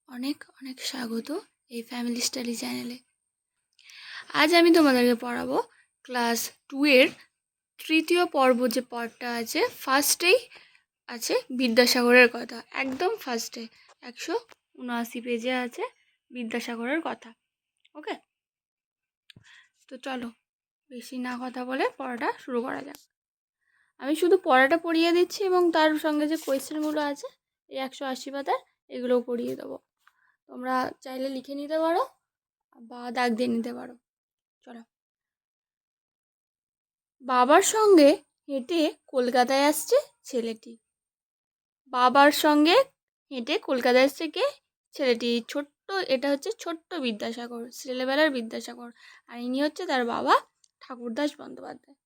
অনেক অনেক স্বাগত এই ফ্যামিলি স্টাডি চ্যানেলে। আজ আমি তোমাদেরকে পড়াবো ক্লাস 2 এর তৃতীয় পর্ব। যে পার্টটা আছে, ফার্স্টেই আছে বিদ্যাসাগরের কথা, একদম ফার্স্টে 179 পেজে আছে বিদ্যাসাগরের কথা। ওকে, তো চলো বেশি না কথা বলে পড়াটা শুরু করা যাক। আমি শুধু পড়াটা পড়িয়ে দিচ্ছি এবং তার সঙ্গে যে কোয়েশ্চেনগুলো আছে এই 180 পাতার, এগুলোও পড়িয়ে দেবো। তোমরা চাইলে লিখে নিতে পারো বা দাগ দিয়ে নিতে পারো। চলো। বাবার সঙ্গে হেঁটে কলকাতায় আসছে ছেলেটি। বাবার সঙ্গে হেঁটে কলকাতায় আসছে কে? ছেলেটি। ছোট্ট, এটা হচ্ছে ছোট্ট বিদ্যাসাগর, ছেলেবেলার বিদ্যাসাগর। আর ইনি হচ্ছে তার বাবা ঠাকুরদাস বন্দ্যোপাধ্যায়।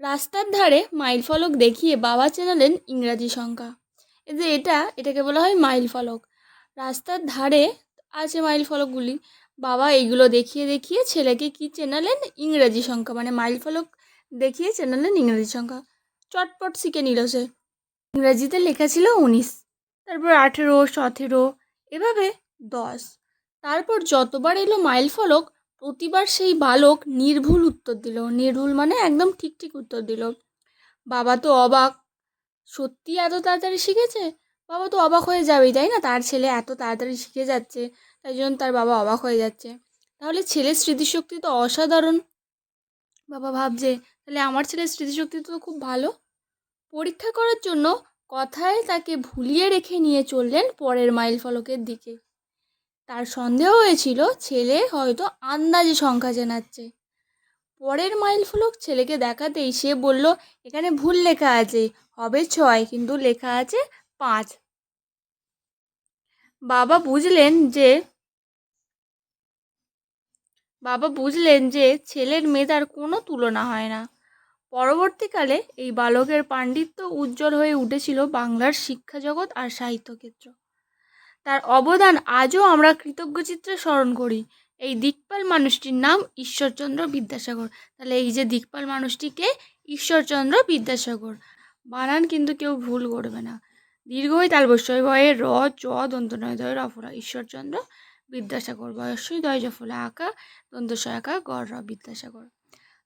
রাস্তার ধারে মাইল ফলক দেখিয়ে বাবা চেনালেন ইংরাজি সংখ্যা। এই যে এটাকে বলা হয় মাইল ফলক। রাস্তার ধারে আছে মাইল ফলকগুলি, বাবা এইগুলো দেখিয়ে দেখিয়ে ছেলেকে কি চেনালেন? ইংরাজি সংখ্যা। মানে মাইল ফলক দেখিয়ে চেনালেন ইংরাজি সংখ্যা। চটপট শিখে নিল সে। ইংরাজিতে লেখা ছিল 19, তারপর 18, 17, এভাবে 10। তারপর যতবার এলো মাইল ফলক, প্রতিবার সেই বালক নির্ভুল উত্তর দিল। নির্ভুল মানে একদম ঠিক ঠিক উত্তর দিল। বাবা তো অবাক, সত্যি এত তাড়াতাড়ি শিখেছে? বাবা তো অবাক হয়ে যাবেই, তাই না? তার ছেলে এত তাড়াতাড়ি শিখে যাচ্ছে, তাই জন্য তার বাবা অবাক হয়ে যাচ্ছে। তাহলে ছেলের স্মৃতিশক্তি তো অসাধারণ। বাবা ভাবছে, তাহলে আমার ছেলের স্মৃতিশক্তি তো খুব ভালো। পরীক্ষা করার জন্য কথায় তাকে ভুলিয়ে রেখে নিয়ে চললেন পরের মাইল ফলকের দিকে। তার সন্দেহ হয়েছিল ছেলে হয়তো আন্দাজে সংখ্যা চেনাচ্ছে। পরের মাইল ফলক ছেলেকে দেখাতেই সে বলল, এখানে ভুল লেখা আছে, হবে 6 কিন্তু লেখা আছে 5। বাবা বুঝলেন যে ছেলের মেধার কোনো তুলনা হয় না। পরবর্তীকালে এই বালকের পাণ্ডিত্য উজ্জ্বল হয়ে উঠেছিল বাংলার শিক্ষা জগৎ আর সাহিত্যক্ষেত্র। তার অবদান আজও আমরা কৃতজ্ঞচিত্তে স্মরণ করি। এই দিকপাল মানুষটির নাম ঈশ্বরচন্দ্র বিদ্যাসাগর। তাহলে এই যে দিকপাল মানুষটিকে, ঈশ্বরচন্দ্র বিদ্যাসাগর। বানান কিন্তু কেউ ভুল করবে না। দীর্ঘই তালবস্যই ভয়ে র চ দন্তনয় দয় রফরা, ঈশ্বরচন্দ্র বিদ্যাসাগর। বয়স্যই দয় জফলা আঁকা দন্তস্বয় আঁকা গড় বিদ্যাসাগর।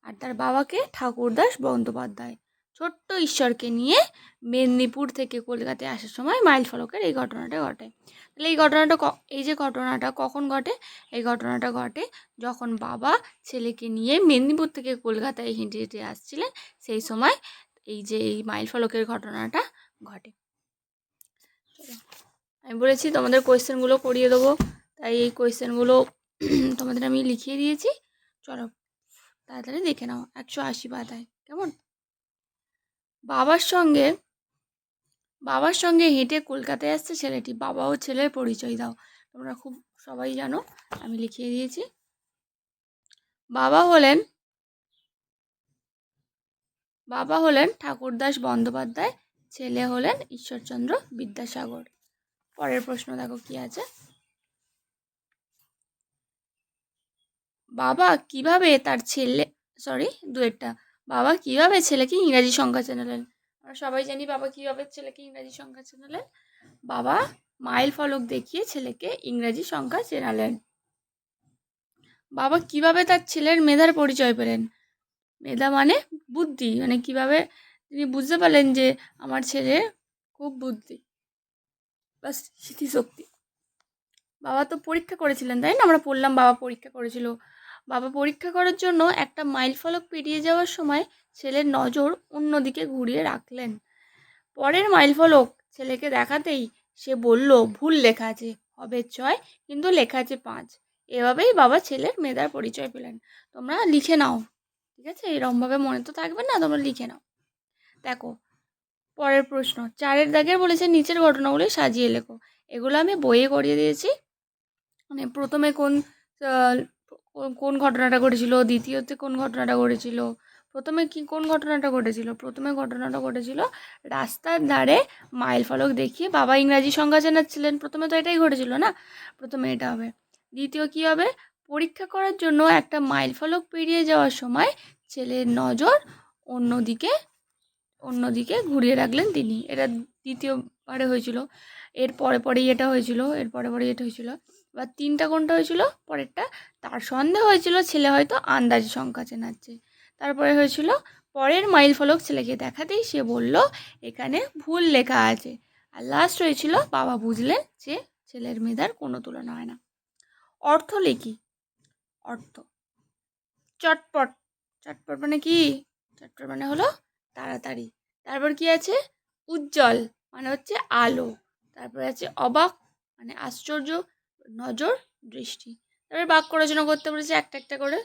আর তার বাবাকে ঠাকুরদাস বন্দ্যোপাধ্যায়। ছোট্ট ঈশ্বরকে নিয়ে মেদিনীপুর থেকে কলকাতায় আসার সময় মাইল ফলকের এই ঘটনাটা ঘটে। তাহলে এই যে ঘটনাটা কখন ঘটে? এই ঘটনাটা ঘটে যখন বাবা ছেলেকে নিয়ে মেদিনীপুর থেকে কলকাতায় হেঁটে হেঁটে আসছিলেন, সেই সময় এই মাইল ফলকের ঘটনাটা ঘটে। আমি বলেছি তোমাদের কোয়েশ্চেনগুলো করিয়ে দেবো, তাই এই কোয়েশ্চেনগুলো তোমাদের আমি লিখিয়ে দিয়েছি। চলো তাড়াতাড়ি দেখে নাও 180 পাতায়। কেমন? বাবার সঙ্গে হেঁটে কলকাতায় আসছে ছেলেটি। বাবা ও ছেলের পরিচয় দাও। তোমরা খুব সবাই জানো, আমি লিখিয়ে দিয়েছি। বাবা হলেন ঠাকুরদাস বন্দ্যোপাধ্যায়, ছেলে হলেন ঈশ্বরচন্দ্র বিদ্যাসাগর। পরের প্রশ্ন দেখো কি আছে। বাবা কিভাবে ছেলেকে ইংরাজি সংখ্যা চেনালেন? আমরা সবাই জানি বাবা কিভাবে ছেলেকে ইংরাজি সংখ্যা চেনালেন। বাবা মাইল ফলক দেখিয়ে ছেলেকে ইংরাজি সংখ্যা চেনালেন। বাবা কিভাবে তার ছেলের মেধার পরিচয় পেলেন? মেধা মানে বুদ্ধি, মানে কিভাবে তিনি বুঝতে পারলেন যে আমার ছেলে খুব বুদ্ধি বা স্মৃতিশক্তি। বাবা তো পরীক্ষা করেছিলেন, তাই না? আমরা পড়লাম বাবা পরীক্ষা করেছিল। বাবা পরীক্ষা করার জন্য একটা মাইল ফলক পেরিয়ে যাওয়ার সময় ছেলের নজর অন্যদিকে ঘুরিয়ে রাখলেন। পরের মাইল ফলক ছেলেকে দেখাতেই সে বলল, ভুল লেখা আছে, হবে 6 কিন্তু লেখা আছে 5। এভাবেই বাবা ছেলের মেধার পরিচয় পেলেন। তোমরা লিখে নাও, ঠিক আছে? এরকমভাবে মনে তো থাকবে না, তোমরা লিখে নাও। দেখো পরের প্রশ্ন, 4 দাগের বলেছে নিচের ঘটনাগুলি সাজিয়ে লেখো। এগুলো আমি বইয়ে করিয়ে দিয়েছি। মানে প্রথমে কোন ঘটনাটা ঘটেছিল, দ্বিতীয়তে কোন ঘটনাটা ঘটেছিল, কোন ঘটনাটা ঘটেছিল? প্রথমে ঘটনাটা ঘটেছিল রাস্তার ধারে মাইল ফলক দেখিয়ে বাবা ইংরাজি সংখ্যা চেনাচ্ছিলেন। প্রথমে তো এটাই ঘটেছিল না, প্রথমে এটা হবে। দ্বিতীয় কি হবে? পরীক্ষা করার জন্য একটা মাইল ফলক পেরিয়ে যাওয়ার সময় ছেলের নজর অন্যদিকে ঘুরিয়ে রাখলেন তিনি। এটা দ্বিতীয়বারে হয়েছিল। এর পরেই এটা হয়েছিল, এবার 3টা কোনটা হয়েছিল পরেরটা, তার সন্দেহ হয়েছিল ছেলে হয়তো আন্দাজে সংখ্যা চেনাচ্ছে। তারপরে হয়েছিল পরের মাইল ফলক ছেলেকে দেখাতেই সে বলল এখানে ভুল লেখা আছে। আর লাস্ট হয়েছিল বাবা বুঝলেন যে ছেলের মেধার কোনো তুলনা হয় না। অর্থ লিখি। অর্থ চটপট। চটপট মানে কি? চটপট মানে হলো তাড়াতাড়ি। তারপর কি আছে? উজ্জ্বল মানে হচ্ছে আলো। তারপরে আছে অবাক মানে আশ্চর্য, নজর, দৃষ্টি। তারপরে বাক্য রচনা করতে বলেছে একটা একটা করে।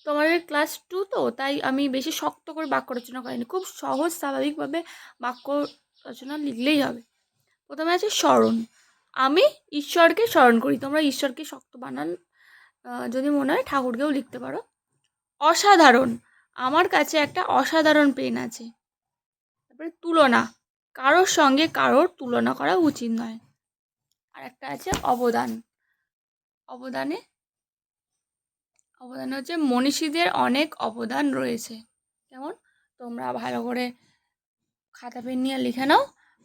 তোমাদের ক্লাস 2 তো, তাই আমি বেশি শক্ত করে বাক্য রচনা করিনি, খুব সহজ স্বাভাবিকভাবে বাক্য রচনা লিখলেই হবে। প্রথমে আছে স্মরণ। আমি ঈশ্বরকে স্মরণ করি। তোমরা ঈশ্বরকে শক্ত বানান যদি মনে হয় ঠাকুরকেও লিখতে পারো। অসাধারণ, আমার কাছে একটা অসাধারণ পেন আছে। তারপরে তুলনা, কারোর সঙ্গে কারোর তুলনা করা উচিত নয়। আর একটা আছে অবদান। অবদানে হচ্ছে মনীষীদের অনেক অবদান রয়েছে। যেমন তোমরা ভালো করে খাতা পেন নিয়ে লিখে নাও।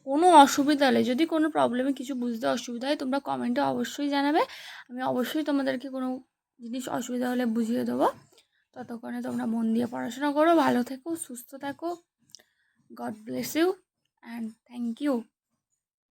কোনো অসুবিধা হলে, যদি কোনো প্রবলেমে কিছু বুঝতে অসুবিধা হয়, তোমরা কমেন্টে অবশ্যই জানাবে। আমি অবশ্যই তোমাদেরকে কোনো জিনিস অসুবিধা হলে বুঝিয়ে দেবো। ততক্ষণে তোমরা মন দিয়ে পড়াশোনা করো, ভালো থেকো, সুস্থ থাকো। God bless you and thank you.